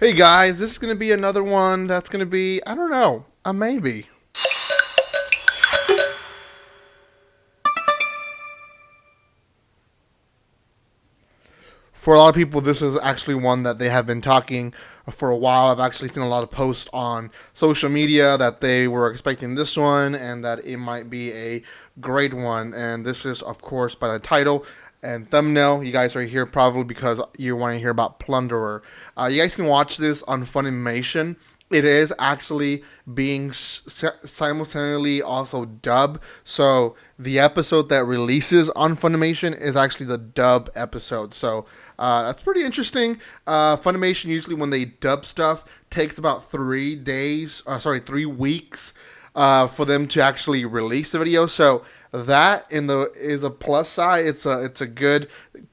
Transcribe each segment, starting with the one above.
Hey guys, this is going to be another one that's going to be, I don't know, a maybe. For a lot of people, this is actually one that they have been talking for a while. I've actually seen a lot of posts on social media that they were expecting this one and that it might be a great one. And this is, of course, by the title and thumbnail. You guys are here probably because you want to hear about Plunderer. You guys can watch this on Funimation. It is actually being simultaneously also dubbed. So the episode that releases on Funimation is actually the dub episode. So that's pretty interesting. Funimation usually when they dub stuff takes about 3 days, 3 weeks for them to actually release the video. So that is a plus side. It's a good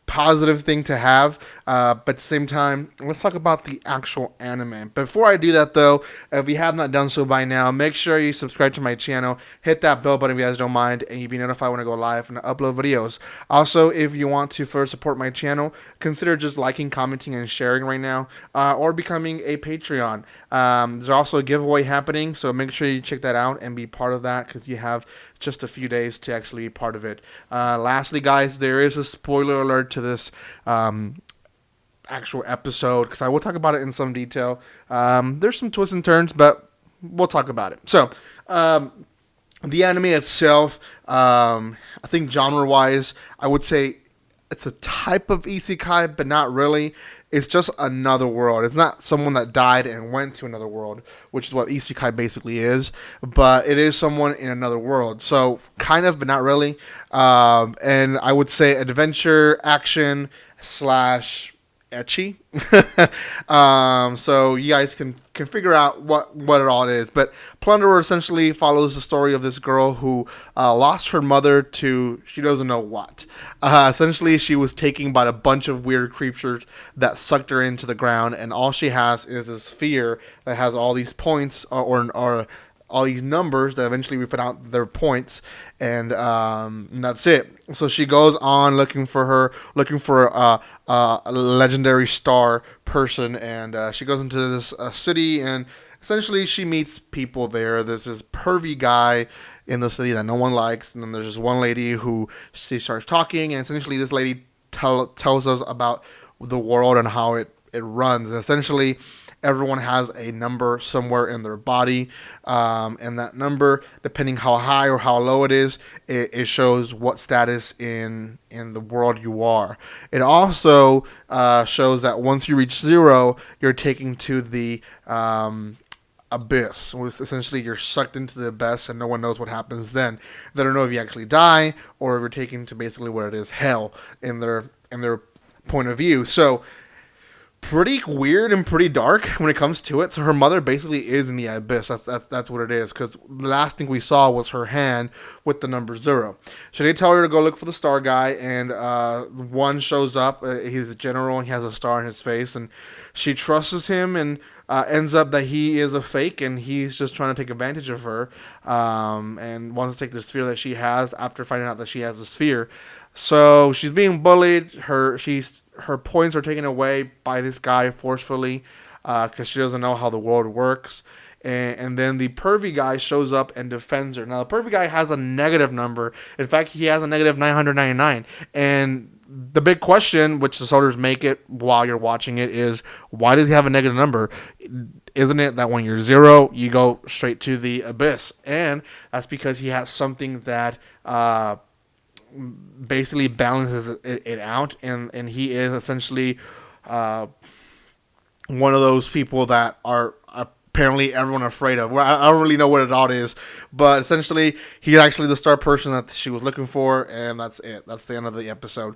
positive thing to have, but at the same time, let's talk about the actual anime. Before I do that though, if you have not done so by now, make sure you subscribe to my channel, hit that bell button if you guys don't mind, and you'll be notified when I go live and I upload videos. Also, if you want to further support my channel, consider just liking, commenting, and sharing right now, or becoming a Patreon. There's also a giveaway happening, so make sure you check that out and be part of that because you have just a few days to actually be part of it. Lastly, guys, there is a spoiler alert to this actual episode because I will talk about it in some detail. There's some twists and turns, but we'll talk about it. So, the anime itself, I think genre-wise, I would say it's a type of isekai, but not really. It's just another world. It's not someone that died and went to another world, which is what isekai basically is. But it is someone in another world. So kind of, but not really. And I would say adventure, action, slash etchy. So you guys can figure out what it all is. But Plunderer essentially follows the story of this girl who lost her mother to she doesn't know what. Essentially, she was taken by a bunch of weird creatures that sucked her into the ground, and all she has is this sphere that has all these points or all these numbers that eventually we find out their points, and that's it. So she goes on looking for a legendary star person, and she goes into this city, and essentially she meets people there. There's this pervy guy in the city that no one likes, and then there's this one lady who she starts talking, and essentially this lady tells us about the world and how it runs. And essentially, everyone has a number somewhere in their body, and that number, depending how high or how low it is, it shows what status in the world you are. It also shows that once you reach 0, you're taken to the abyss. Essentially, you're sucked into the abyss, and no one knows what happens then. They don't know if you actually die or if you're taken to basically what it is, hell, in their point of view. So pretty weird and pretty dark when it comes to it. So her mother basically is in the abyss. That's what it is. Because the last thing we saw was her hand with the number 0. So they tell her to go look for the star guy, and one shows up. He's a general, and he has a star in his face, and she trusts him, and ends up that he is a fake, and he's just trying to take advantage of her, and wants to take the sphere that she has after finding out that she has a sphere. So she's being bullied. Her points are taken away by this guy forcefully because she doesn't know how the world works. And then the pervy guy shows up and defends her. Now, the pervy guy has a negative number. In fact, he has a negative 999. And the big question, which the soldiers make it while you're watching it, is why does he have a negative number? Isn't it that when you're 0, you go straight to the abyss? And that's because he has something that basically balances it out, and he is essentially one of those people that are apparently everyone afraid of. Well, I don't really know what it all is, but essentially he's actually the star person that she was looking for, and that's it. That's the end of the episode.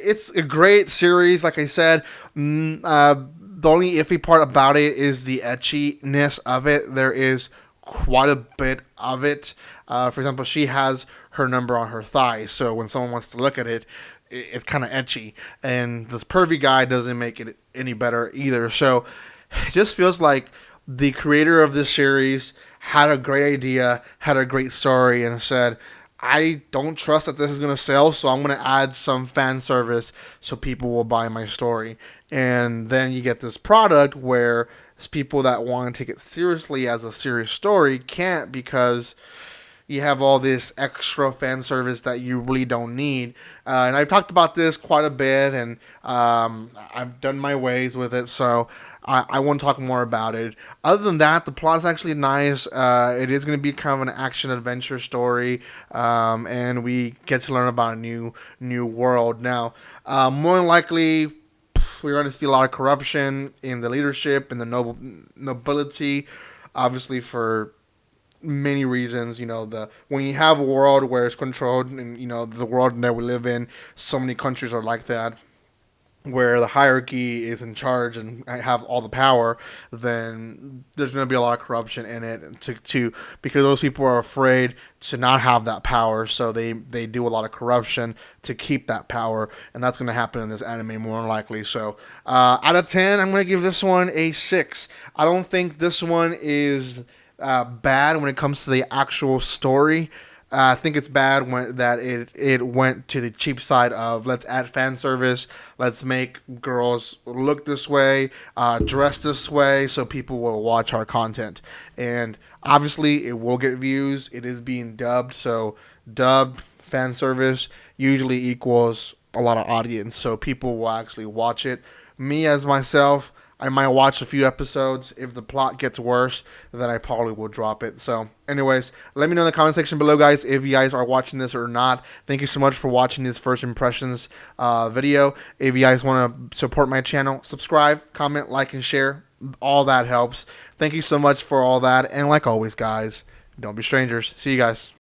It's a great series, like I said. The only iffy part about it is the etchiness of it. There is quite a bit of it. For example, she has her number on her thigh, so when someone wants to look at it, it's kind of etchy. And this pervy guy doesn't make it any better either. So it just feels like the creator of this series had a great idea, had a great story, and said, I don't trust that this is going to sell, so I'm going to add some fan service so people will buy my story. And then you get this product where people that want to take it seriously as a serious story can't, because you have all this extra fan service that you really don't need. And I've talked about this quite a bit, and I've done my ways with it, so I won't talk more about it. Other than that, the plot is actually nice. It is going to be kind of an action-adventure story, and we get to learn about a new world. Now, more than likely, we're going to see a lot of corruption in the leadership and the nobility, obviously for many reasons. When you have a world where it's controlled, and the world that we live in, so many countries are like that, where the hierarchy is in charge and have all the power, then there's going to be a lot of corruption in it to because those people are afraid to not have that power, so they do a lot of corruption to keep that power, and that's going to happen in this anime more than likely. So out of 10, I'm going to give this one a 6. I don't think this one is bad when it comes to the actual story. I think it's bad that it went to the cheap side of, let's add fan service, let's make girls look this way, dress this way, so people will watch our content. And obviously, it will get views. It is being dubbed, so dubbed fan service usually equals a lot of audience, so people will actually watch it. Me, as myself, I might watch a few episodes. If the plot gets worse, then I probably will drop it. So, anyways, let me know in the comment section below, guys, if you guys are watching this or not. Thank you so much for watching this first impressions video. If you guys want to support my channel, subscribe, comment, like, and share. All that helps. Thank you so much for all that. And like always, guys, don't be strangers. See you guys.